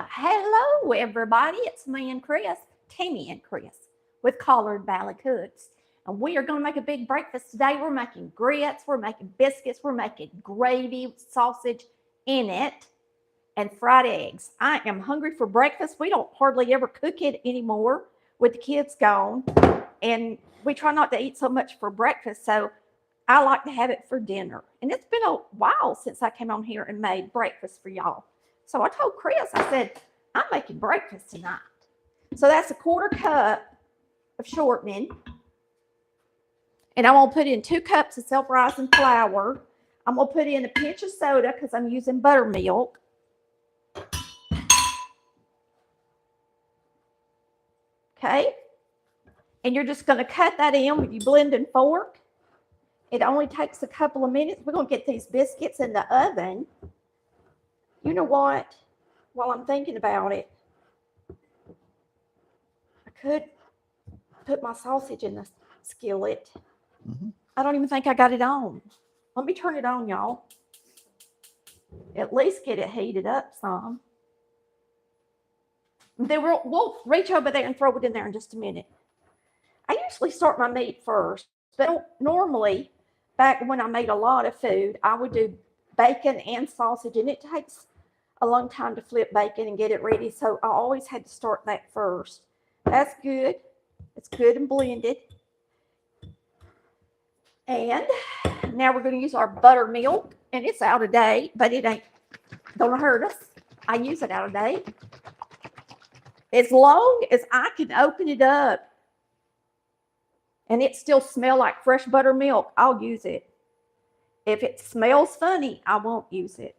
Hello, everybody. It's me and Chris, Tammy and Chris, with Collared Valley Cooks. And we are going to make a big breakfast today. We're making grits, we're making biscuits, we're making gravy with sausage in it, and fried eggs. I am hungry for breakfast. We don't hardly ever cook it anymore with the kids gone. And we try not to eat so much for breakfast. So I like to have it for dinner. And it's been a while since I came on here and made breakfast for y'all. So I told Chris, I said, I'm making breakfast tonight. So that's a 1/4 cup of shortening. And I'm going to put in 2 cups of self-rising flour. I'm going to put in a pinch of soda because I'm using buttermilk. Okay. And you're just going to cut that in with your blending fork. It only takes a couple of minutes. We're going to get these biscuits in the oven. You know what? While I'm thinking about it, I could put my sausage in the skillet. I don't even think I got it on. Let me turn it on, y'all. At least get it heated up some. Then we'll reach over there and throw it in there in just a minute. I usually start my meat first, but normally, back when I made a lot of food, I would do bacon and sausage, and it takes a long time to flip bacon and get it ready, so I always had to start that first. That's good. It's good and blended. And now we're going to use our buttermilk, and it's out of date, but it ain't going to hurt us. I use it out of date. As long as I can open it up and it still smells like fresh buttermilk, I'll use it. If it smells funny, I won't use it.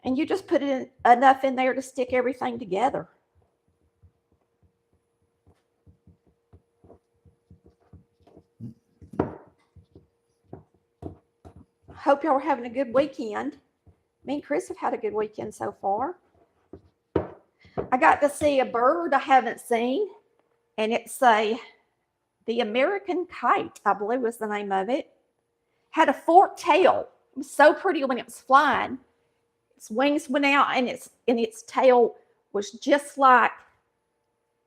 And you just put in enough in there to stick everything together. Hope y'all are having a good weekend. Me and Chris have had a good weekend so far. I got to see a bird I haven't seen, and it's the American kite, I believe was the name of it. Had a forked tail. It was so pretty when it was flying. Its wings went out, and its tail was just like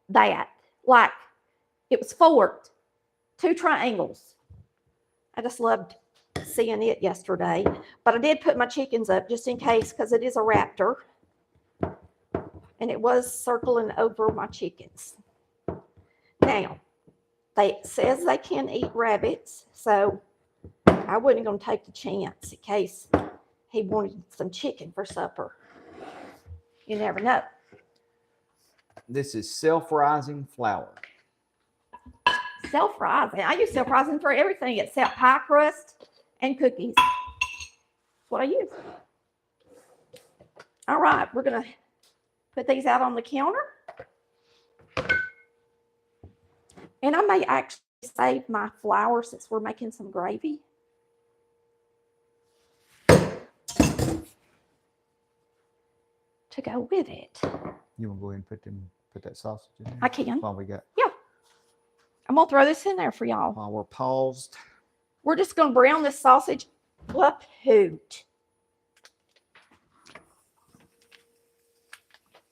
that. Like it was forked. 2 triangles. I just loved seeing it yesterday. But I did put my chickens up just in case because it is a raptor. And it was circling over my chickens. Now, it says they can eat rabbits, so I wasn't going to take the chance in case he wanted some chicken for supper. You never know. This is self-rising flour. Self-rising. I use self-rising for everything except pie crust and cookies. That's what I use. All right, we're going to put these out on the counter. And I may actually save my flour since we're making some gravy. To go with it. You want to go ahead and put that sausage in there? I can. While we got. Yeah. I'm going to throw this in there for y'all. While we're paused. We're just going to brown this sausage a hoot.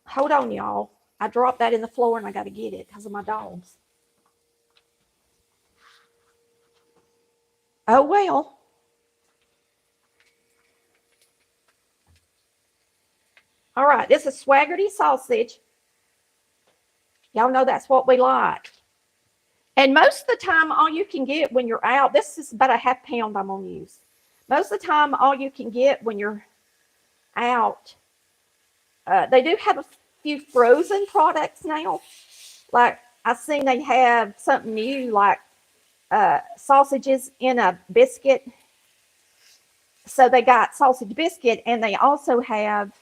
Hold on, y'all. I dropped that in the floor and I got to get it because of my dogs. Oh, well. All right, this is Swaggerty sausage. Y'all know that's what we like. And most of the time, all you can get when you're out, this is about a ½ pound I'm going to use. Most of the time, all you can get when you're out, they do have a few frozen products now. Like, I've seen they have something new, like sausages in a biscuit. So they got sausage biscuit, and they also have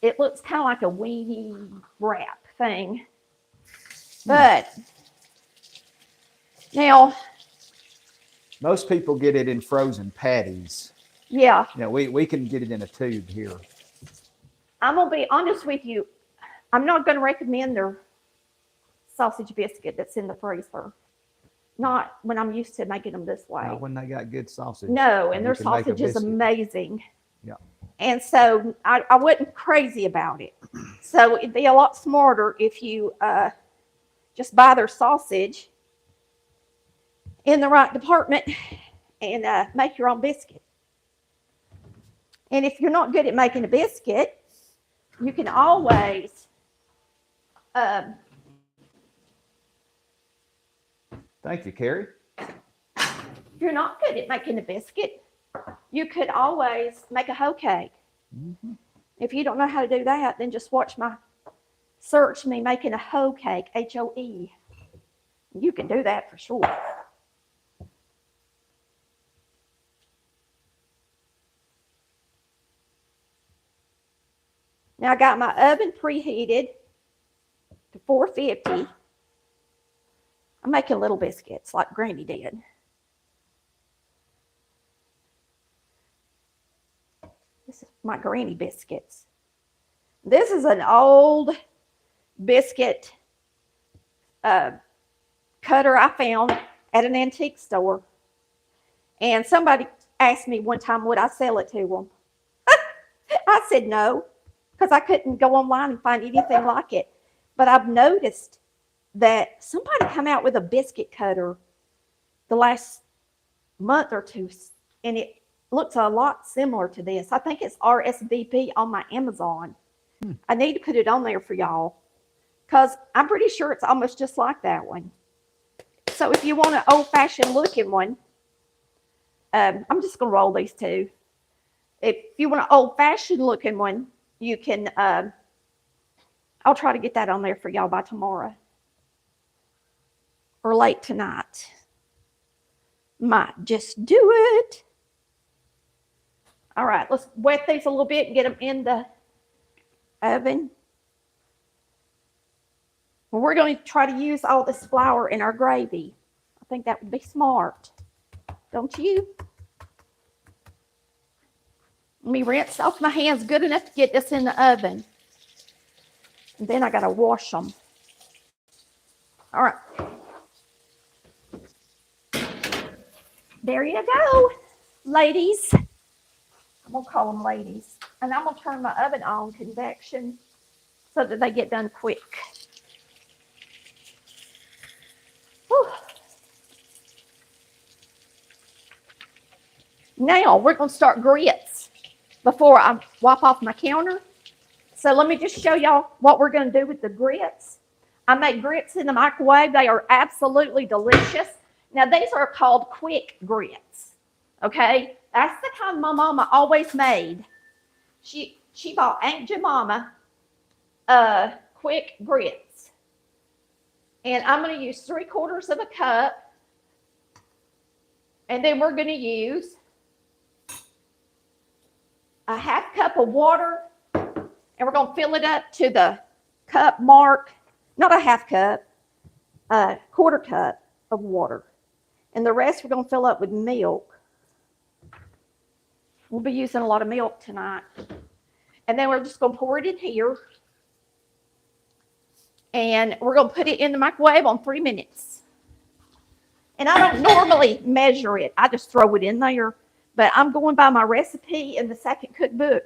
it looks kind of like a weenie wrap thing. But now most people get it in frozen patties. Yeah. You know, we can get it in a tube here. I'm going to be honest with you. I'm not going to recommend their sausage biscuit that's in the freezer. Not when I'm used to making them this way. Not when they got good sausage. No, and You their can make a sausage is biscuit. amazing. Yeah. And so I wasn't crazy about it. So it'd be a lot smarter if you just buy their sausage in the right department and make your own biscuit. And if you're not good at making a biscuit, you can always Thank you, Carrie. if you're not good at making a biscuit, you could always make a hoe cake. Mm-hmm. If you don't know how to do that, then just watch search me making a hoe cake, Hoe. You can do that for sure. Now I got my oven preheated to 450. I'm making little biscuits like Granny did. This is my Granny biscuits. This is an old biscuit cutter I found at an antique store. And somebody asked me one time, would I sell it to them? I said no, because I couldn't go online and find anything like it. But I've noticed that somebody come out with a biscuit cutter the last month or two, and it looks a lot similar to this. I think it's RSVP on my Amazon. I need to put it on there for y'all, because I'm pretty sure it's almost just like that one. So if you want an old-fashioned looking one, I'm just going to roll these two. If you want an old-fashioned looking one, you can, I'll try to get that on there for y'all by tomorrow or late tonight. Might just do it. All right, let's wet these a little bit and get them in the oven. Well, we're going to try to use all this flour in our gravy. I think that would be smart. Don't you? Let me rinse off my hands good enough to get this in the oven. And then I got to wash them. All right. There you go, ladies. I'm going to call them ladies. And I'm going to turn my oven on convection so that they get done quick. Whew. Now we're going to start grits before I wipe off my counter. So let me just show y'all what we're going to do with the grits. I make grits in the microwave. They are absolutely delicious. Now these are called quick grits. Okay, that's the kind my mama always made. She bought Aunt Jemima quick grits. And I'm going to use 3/4 of a cup. And then we're going to use a 1/2 cup of water. And we're going to fill it up to the cup mark. Not a 1/2 cup, a 1/4 cup of water. And the rest we're going to fill up with milk. We'll be using a lot of milk tonight. And then we're just going to pour it in here. And we're going to put it in the microwave on 3 minutes. And I don't normally measure it. I just throw it in there. But I'm going by my recipe in the second cookbook,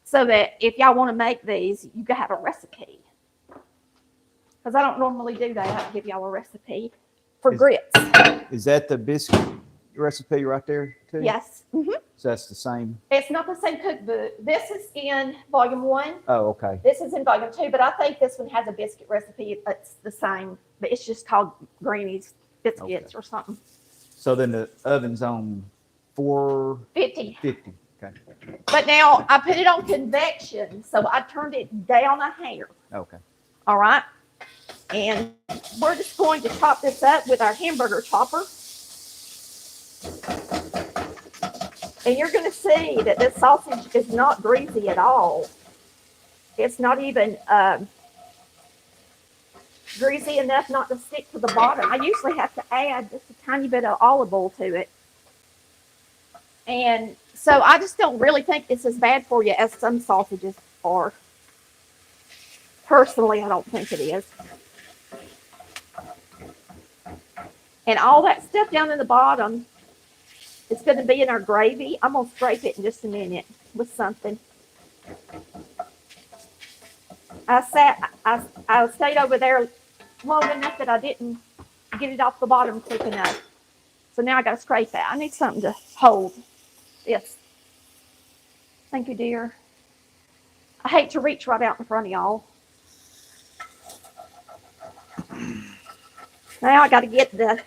so that if y'all want to make these, you can have a recipe. Because I don't normally do that. I give y'all a recipe for grits. Is that the biscuit recipe right there too? Yes. Mm-hmm. So that's the same? It's not the same cookbook. This is in volume 1. Oh, okay. This is in volume 2, but I think this one has a biscuit recipe. It's the same, but it's just called Granny's Biscuits or something. So then the oven's on 450. 50. Okay. But now I put it on convection, so I turned it down a hair. Okay. All right. And we're just going to chop this up with our hamburger chopper. And you're going to see that this sausage is not greasy at all. It's not even greasy enough not to stick to the bottom. I usually have to add just a tiny bit of olive oil to it. And so I just don't really think it's as bad for you as some sausages are. Personally, I don't think it is. And all that stuff down in the bottom is going to be in our gravy. I'm going to scrape it in just a minute with something. I stayed over there long enough that I didn't get it off the bottom quick enough. So now I got to scrape that. I need something to hold this. Thank you, dear. I hate to reach right out in front of y'all. Now I got to get the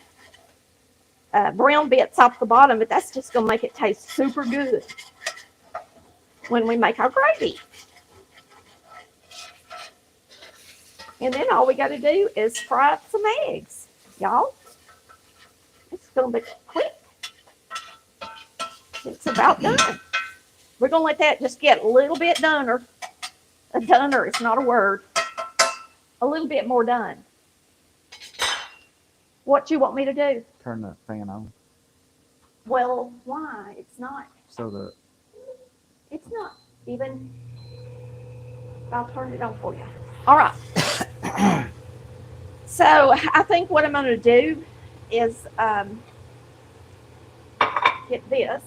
brown bits off the bottom, but that's just going to make it taste super good when we make our gravy. And then all we got to do is fry up some eggs, y'all. It's going to be quick. It's about done. We're going to let that just get a little bit doner. A doner is not a word. A little bit more done. What you want me to do? Turn the fan on. Well, why? It's not. So that. It's not even. I'll turn it on for you. All right. So I think what I'm going to do is get this.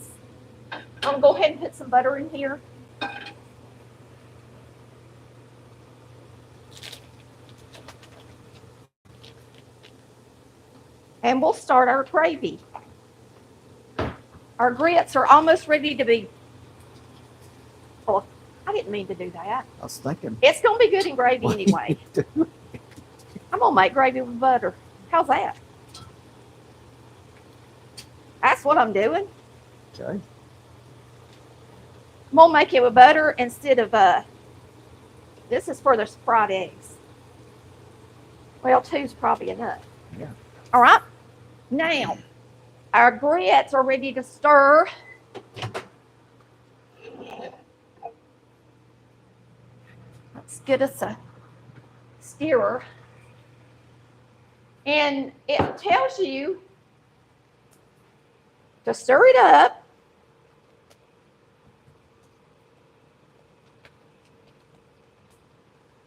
I'm going to go ahead and put some butter in here. And we'll start our gravy. Our grits are almost ready to be. Oh, I didn't mean to do that. I was thinking. It's going to be good in gravy anyway. I'm going to make gravy with butter. How's that? That's what I'm doing. Okay. I'm going to make it with butter instead of, this is for the fried eggs. Well, 2's probably enough. Yeah. All right. Now, our grits are ready to stir. Let's get us a stirrer. And it tells you to stir it up.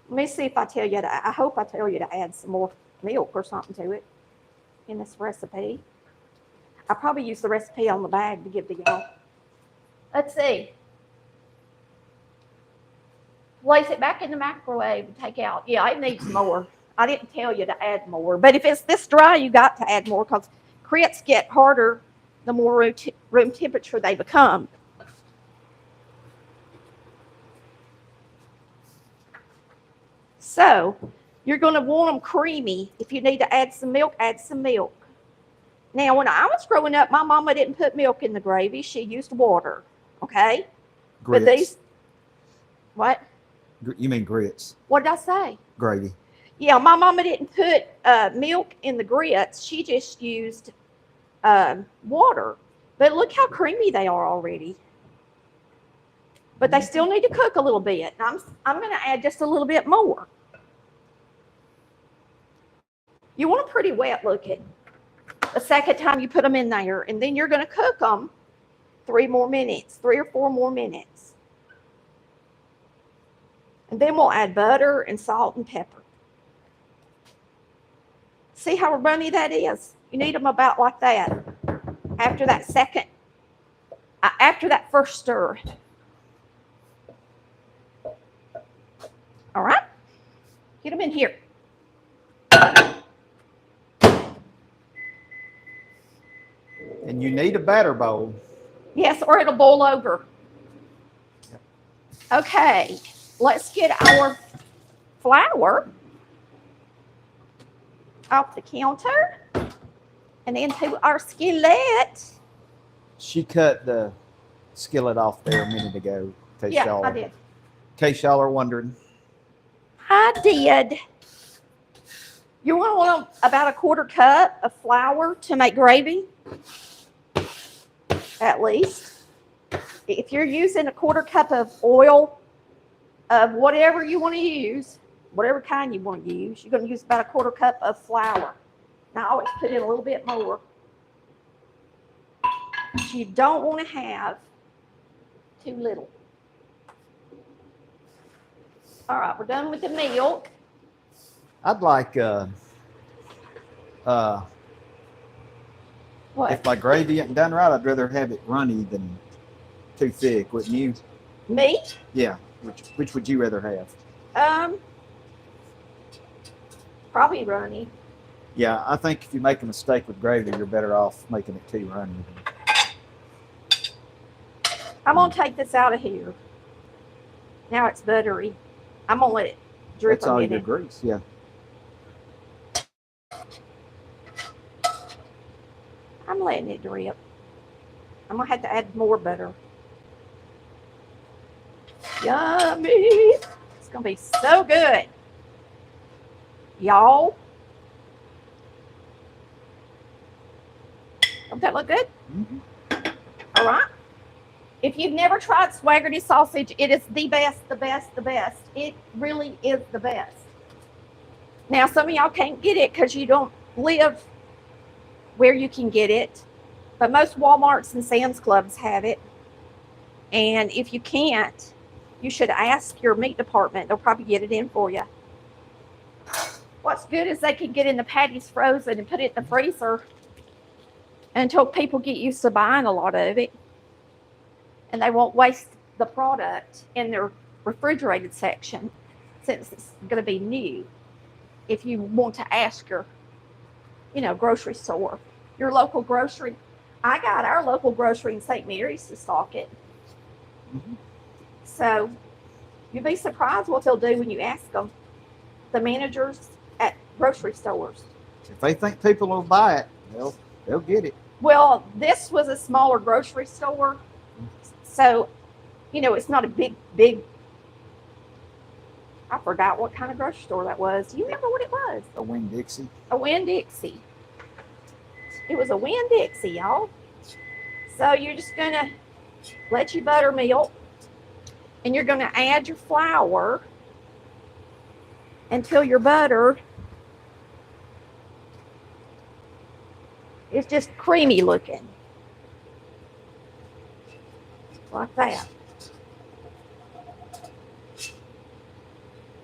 Let me see if I tell you to, I hope I tell you to add some more milk or something to it in this recipe. I probably use the recipe on the bag to give to y'all. Let's see. Place it back in the microwave and take out. Yeah, it needs more. I didn't tell you to add more. But if it's this dry, you got to add more because grits get harder the more room temperature they become. So you're going to want them creamy. If you need to add some milk, add some milk. Now, when I was growing up, my mama didn't put milk in the gravy. She used water, okay? Grits. But these, what? You mean grits? What did I say? Gravy. Yeah, my mama didn't put milk in the grits. She just used water. But look how creamy they are already. But they still need to cook a little bit. I'm going to add just a little bit more. You want them pretty wet looking the second time you put them in there. And then you're going to cook them 3 more minutes, 3 or 4 more minutes. And then we'll add butter and salt and pepper. See how runny that is? You need them about like that after that first stir. All right, get them in here. And you need a batter bowl. Yes, or it'll boil over. Okay, let's get our flour off the counter and into our skillet. She cut the skillet off there a minute ago. Yeah, I did. In case y'all are wondering. I did. You want about a 1/4 cup of flour to make gravy, at least. If you're using a 1/4 cup of oil, of whatever you want to use, whatever kind you want to use, you're going to use about a 1/4 cup of flour. Now, I always put in a little bit more. You don't want to have too little. All right, we're done with the milk. I'd like What? If my gravy isn't done right, I'd rather have it runny than too thick, wouldn't you? Me? Yeah. Which would you rather have? Probably runny. Yeah, I think if you make a mistake with gravy, you're better off making it too runny. I'm gonna take this out of here. Now it's buttery. I'm gonna let it drip That's a all minute. your grease, yeah. I'm letting it drip. I'm gonna have to add more butter. Yummy! It's gonna be so good, y'all. Don't that look good? Mm-hmm. All right. If you've never tried Swaggerty sausage, it is the best, the best, the best. It really is the best. Now, some of y'all can't get it because you don't live where you can get it, but most Walmarts and Sam's Clubs have it. And if you can't, you should ask your meat department. They'll probably get it in for you. What's good is they can get in the patties frozen and put it in the freezer until people get used to buying a lot of it. And they won't waste the product in their refrigerated section since it's going to be new. If you want to ask your, grocery store, your local grocery. I got our local grocery in St. Mary's to stock it. Mm-hmm. So you'd be surprised what they'll do when you ask them, the managers at grocery stores. If they think people will buy it, they'll get it. Well, this was a smaller grocery store. So, it's not a big, I forgot what kind of grocery store that was. Do you remember what it was? A Winn-Dixie. A Winn-Dixie. It was a Winn-Dixie, y'all. So you're just going to let your buttermilk, and you're going to add your flour until your butter is just creamy looking. Like that.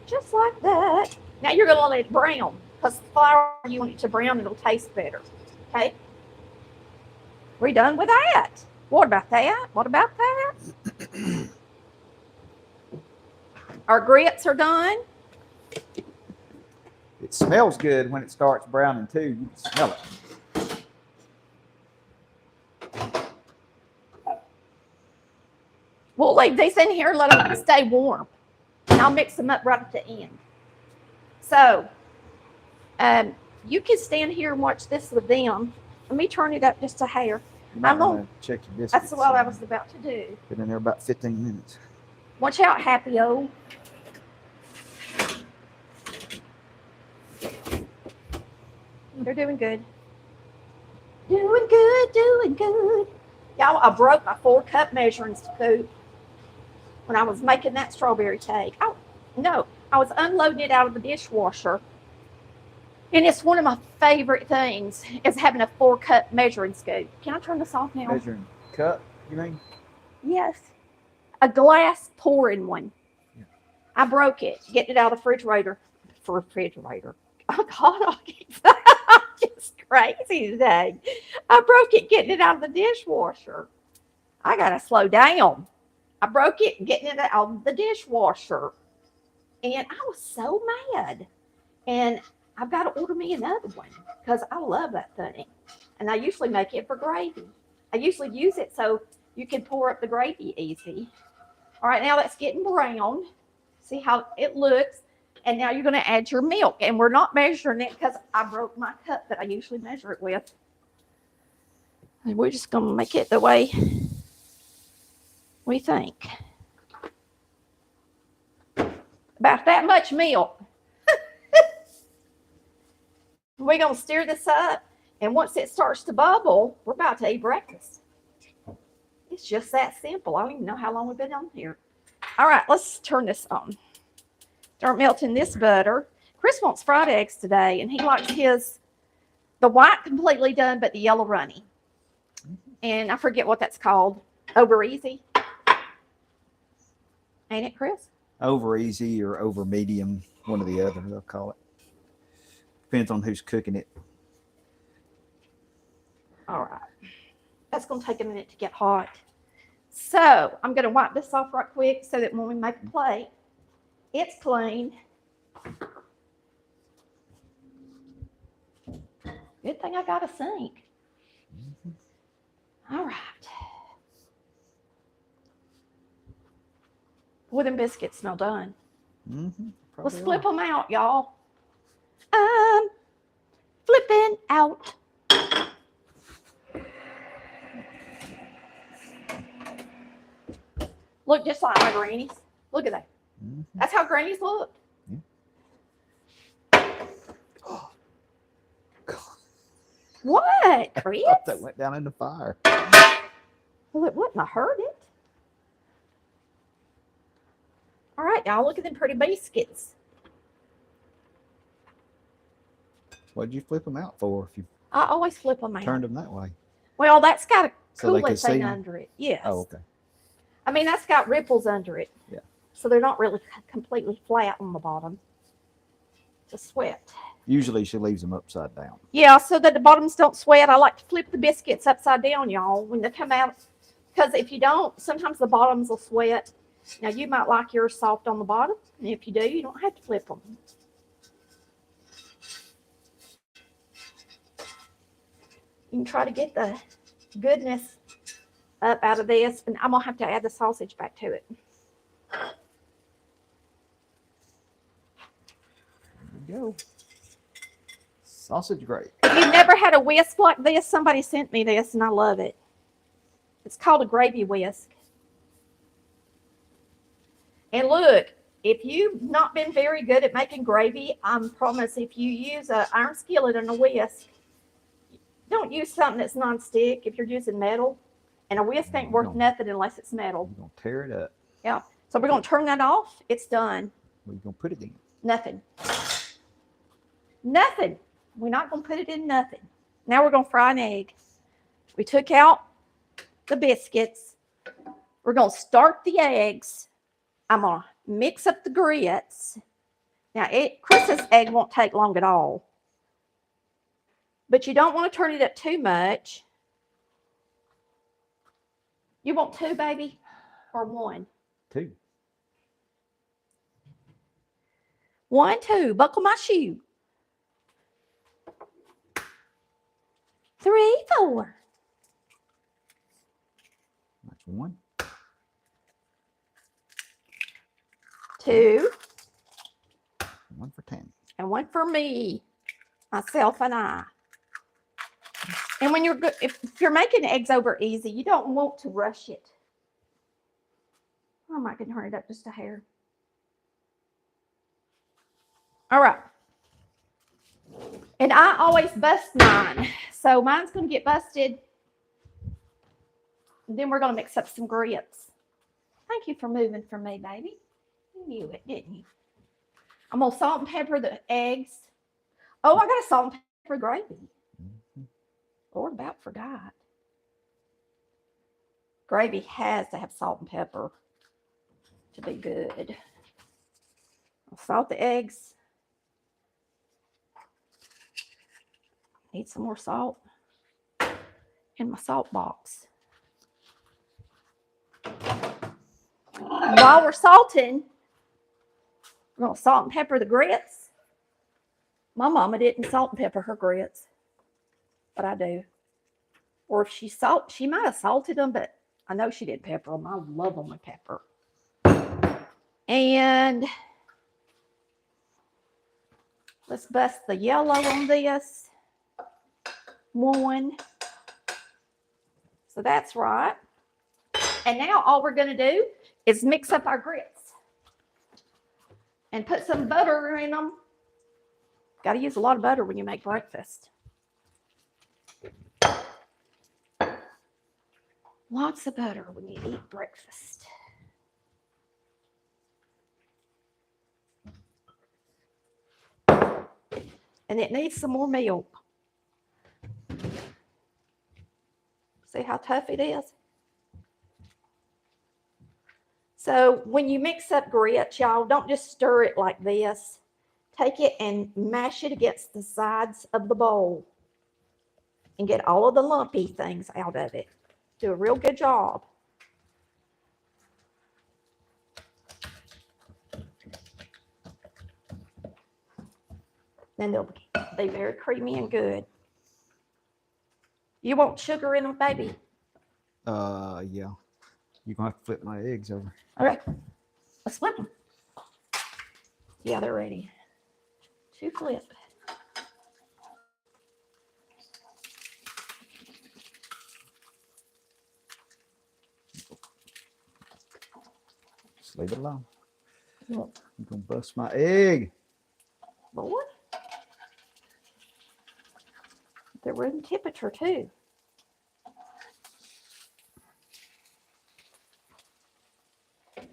Just like that. Now you're going to let it brown because the flour, you want it to brown, it'll taste better. Okay? We're done with that. What about that? What about that? Our grits are done. It smells good when it starts browning too. You can smell it. We'll leave these in here and let them stay warm. And I'll mix them up right at the end. So, you can stand here and watch this with them. Let me turn it up just a hair. You might want to check your biscuits. That's what I was about to do. Been in there about 15 minutes. Watch out, Happy-O. They're doing good. Doing good, doing good. Y'all, I broke my 4-cup measuring scoop when I was making that strawberry cake. Oh, no, I was unloading it out of the dishwasher. And it's one of my favorite things is having a 4-cup measuring scoop. Can I turn this off now? Measuring cup, you mean? Yes. A glass pouring one. Yeah. I broke it, getting it out of the refrigerator. Oh, God, I'm just crazy today. I broke it getting it out of the dishwasher. I got to slow down. I broke it getting it out of the dishwasher. And I was so mad. And I've got to order me another one because I love that thing. And I usually make it for gravy. I usually use it so you can pour up the gravy easy. All right, now that's getting brown. See how it looks. And now you're going to add your milk. And we're not measuring it because I broke my cup that I usually measure it with. And we're just going to make it the way we think. About that much milk. We're going to stir this up. And once it starts to bubble, we're about to eat breakfast. It's just that simple. I don't even know how long we've been on here. All right, let's turn this on. Start melting this butter. Chris wants fried eggs today, and he likes the white completely done, but the yellow runny. And I forget what that's called. Over easy. Ain't it, Chris? Over easy or over medium, one or the other, they'll call it. Depends on who's cooking it. All right. going to take a minute to get hot. So I'm going to wipe this off right quick so that when we make a plate, it's clean. Good thing I got a sink. All right. Boy, them biscuits smell done. Let's flip them out, y'all. Flipping out. Look just like my grannies. Look at that. That's how grannies look. What, Chris? I thought that went down in the fire. Well, it wouldn't have hurt it. All right, y'all, look at them pretty biscuits. What did you flip them out for if you I always flip them out. turned them that way? Well, that's got a So they coolant could see thing 'em? under it. Yes. Oh, okay. I mean, that's got ripples under it. Yeah. So they're not really completely flat on the bottom. It's a sweat. Usually she leaves them upside down. Yeah, so that the bottoms don't sweat. I like to flip the biscuits upside down, y'all, when they come out. Because if you don't, sometimes the bottoms will sweat. Now, you might like yours soft on the bottom. And if you do, you don't have to flip them. You can try to get the goodness up out of this. And I'm going to have to add the sausage back to it. There you go. Sausage gravy. If you've never had a whisk like this, somebody sent me this and I love it. It's called a gravy whisk. And look, if you've not been very good at making gravy, I promise if you use an iron skillet and a whisk, don't use something that's non-stick if you're using metal. And a whisk ain't worth nothing unless it's metal. You're going to tear it up. Yeah. So we're going to turn that off. It's done. Where you going to put it in? Nothing. Nothing. We're not going to put it in nothing. Now we're going to fry an egg. We took out the biscuits. We're going to start the eggs. I'm going to mix up the grits. Now, Chris's egg won't take long at all. But you don't want to turn it up too much. You want 2, baby? Or 1? 2. 1, 2. Buckle my shoe. 3, 4. That's 1. 2. 1 for Tammy. And 1 for me, myself and I. And when you're good, if you're making eggs over easy, you don't want to rush it. I might can turn it up just a hair. All right. And I always bust mine. So mine's going to get busted. And then we're going to mix up some grits. Thank you for moving for me, baby. You knew it, didn't you? I'm going to salt and pepper the eggs. Oh, I got a salt and pepper gravy. Lord, about forgot. Gravy has to have salt and pepper to be good. I'll salt the eggs. Need some more salt in my salt box. While we're salting, we're going to salt and pepper the grits. My mama didn't salt and pepper her grits, but I do. Or if she might have salted them, but I know she did pepper them. I love them with pepper. And let's bust the yellow on this. 1. So that's right. And now all we're going to do is mix up our grits and put some butter in them. Got to use a lot of butter when you make breakfast. Lots of butter when you eat breakfast. And it needs some more milk. See how tough it is? So when you mix up grits, y'all, don't just stir it like this. Take it and mash it against the sides of the bowl and get all of the lumpy things out of it. do a real good job. Then they'll be very creamy and good. You want sugar in them, baby? Yeah. You're gonna have to flip my eggs over. Okay, let's flip them. Yeah, they're ready to flip. Just leave it alone. Look, You're gonna bust my egg. Lord. They're room temperature too. All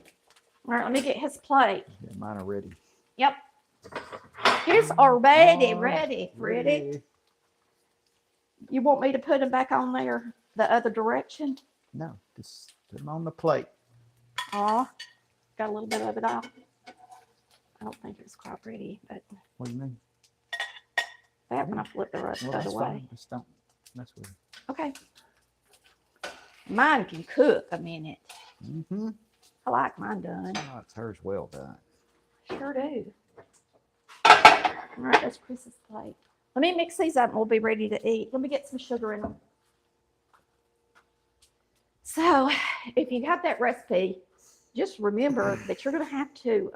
right, let me get his plate. Yeah, mine are ready. Yep. His are ready, Oh, ready. You want me to put them back on there the other direction? No, just put them on the plate. Oh, got a little bit of it off. I don't think it's quite ready, but What do you mean? that when I flip the rest Well, the that's other way. fine. Just don't mess with it. Okay. Mine can cook a minute. Mm-hmm. I like mine done. Oh, it's hers well done. Sure do. All right, that's Chris's plate. Let me mix these up and we'll be ready to eat. Let me get some sugar in them. So if you have that recipe, just remember that you're going to have to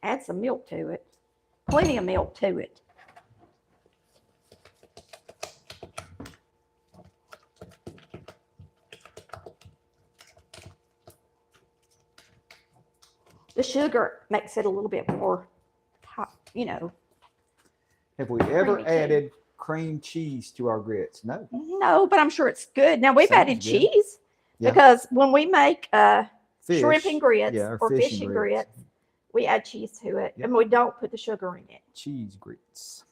add some milk to it. Plenty of milk to it. The sugar makes it a little bit more hot, you know. Have we ever Creamy added cream cheese to our grits? No. No, but I'm sure it's good. Now we've Sounds added good. cheese Yeah. because when we make Fish. shrimp and grits Yeah, or fish and grits, we add cheese to it, Yep. and we don't put the sugar in it. Cheese grits.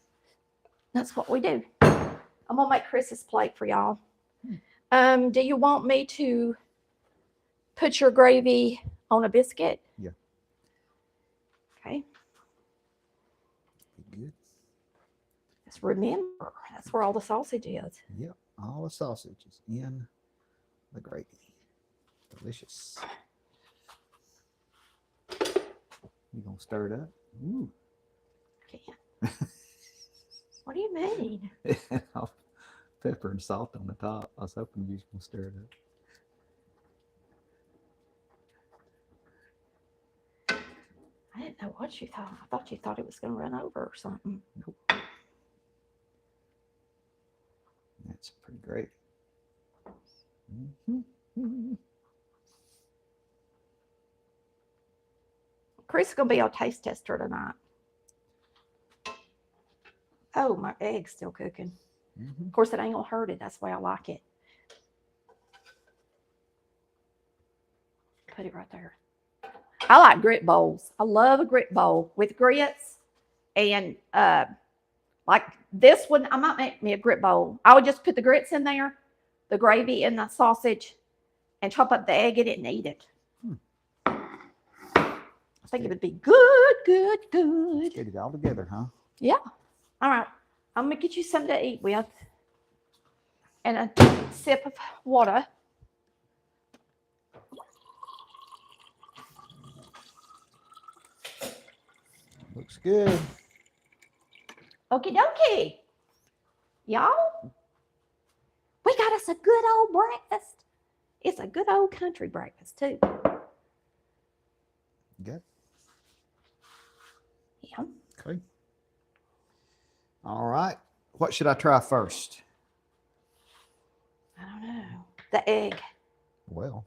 That's what we do. I'm gonna make Chris's plate for y'all. Do you want me to put your gravy on a biscuit? Yeah. Okay. Good. Just remember, that's where all the sausage is. Yep. All the sausage is in the gravy. Delicious. You gonna stir it up? Ooh. Can't. What do you mean? Pepper and salt on the top. I was hoping you was gonna stir it up. I didn't know what you thought. I thought you thought it was going to run over or something. Nope. That's pretty great. Mm-hmm. Chris is going to be our taste tester tonight. Oh, my egg's still cooking. Mm-hmm. Of course, it ain't going to hurt it. That's why I like it. Put it right there. I like grit bowls. I love a grit bowl with grits. And like this one, I might make me a grit bowl. I would just put the grits in there, the gravy and the sausage, and chop up the egg in it and eat it. I think it would be good. Get it all together, huh? Yeah. All right. I'm going to get you something to eat with. And a sip of water. Looks good. Okie dokie. Y'all, we got us a good old breakfast. It's a good old country breakfast, too. Good. Yeah. Okay. All right. What should I try first? I don't know. The egg. Well,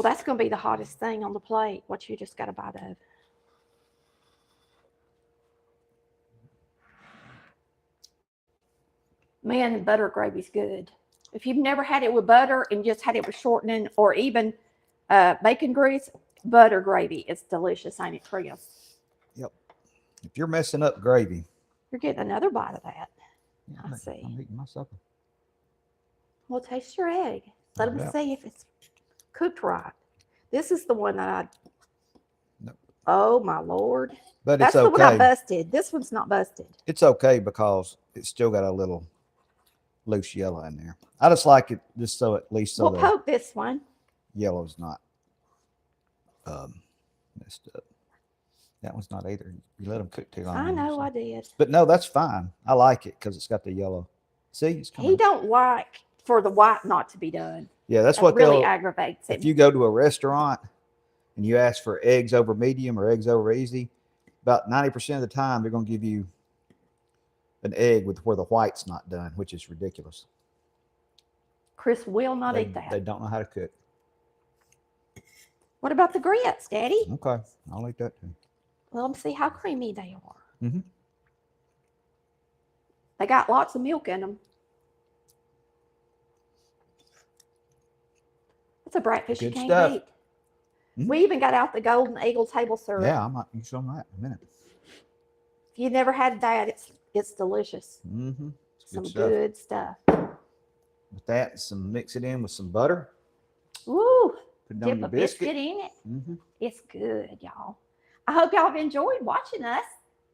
That's going to be the hottest thing on the plate. What you just got a bite of. Man, butter gravy's good. If you've never had it with butter and just had it with shortening or even bacon grease, butter gravy is delicious, ain't it, Chris? yep. If you're messing up gravy, You're getting another bite of that. yeah, I see. I'm eating my supper. Well, taste your egg. Let them Yeah. see if it's cooked right. This is the one that I. Nope. Oh my Lord! But That's it's the one I okay. busted. This one's not busted. It's okay because it's still got a little loose yellow in there. I just like it just so at least so We'll the poke this one. yellow's not messed up. That one's not either. You let them cook too long. I know I did. But no, that's fine. I like it because it's got the yellow. See, it's coming. He don't like for the white not to be done. Yeah, that's That what really they'll. aggravates him. If you go to a restaurant and you ask for eggs over medium or eggs over easy, about 90% of the time they're going to give you an egg with where the white's not done, which is ridiculous. Chris will not They, eat that. they don't know how to cook. What about the grits, Daddy? Okay, I'll eat that too. Let them see how creamy they are. Mm-hmm. They got lots of milk in them. It's a breakfast you Good can't stuff. beat. Mhm. We even got out the Golden Eagle table syrup. Yeah, I might use some of that in a minute. If you've never had that, it's delicious. Mm-hmm. Some good stuff. With that, mix it in with some butter. Woo! Put it on Dip your a biscuit biscuit. in it. Mm-hmm. It's good, y'all. I hope y'all have enjoyed watching us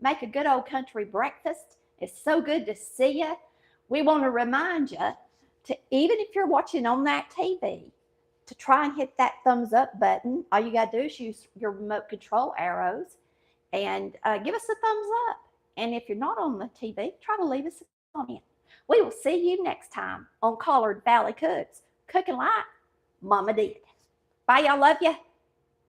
make a good old country breakfast. It's so good to see you. We want to remind you to, even if you're watching on that TV, to try and hit that thumbs up button. All you got to do is use your remote control arrows and give us a thumbs up. And if you're not on the TV, try to leave us a comment. We will see you next time on Collard Valley Cooks, cooking like Mama did. Bye, y'all. Love you.